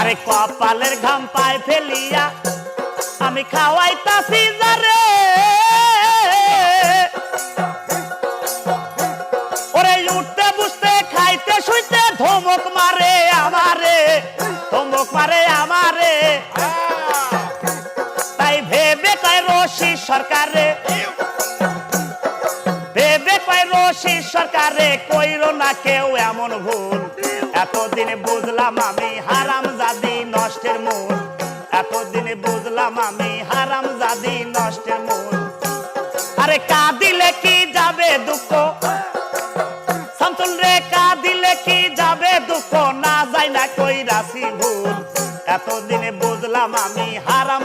আরে কপালের ঘাম পায় ফেলিয়া আমি খাওয়াইতাছি যারে, ওরে উঠতে বসতে খাইতে শুইতে ধমক মারে আমারে, ধমক মারে আমারে। তাই ভেবে কয় রশি সরকারে, ভেবে কয় রশি সরকারে কইরো না কেউ এমন ভুল। এতদিন বুঝলাম আমি হারামজাদি নষ্টের মূল, এতদিন বুঝলাম আমি হারামজাদি নষ্টের মূল। আরে কাঁদিলে কি যাবে দুঃখ, শামসুল রে কাঁদিলে কি যাবে দুঃখ, না যায় না কইরাছি ভুল। এতদিন বুঝলাম আমি হারাম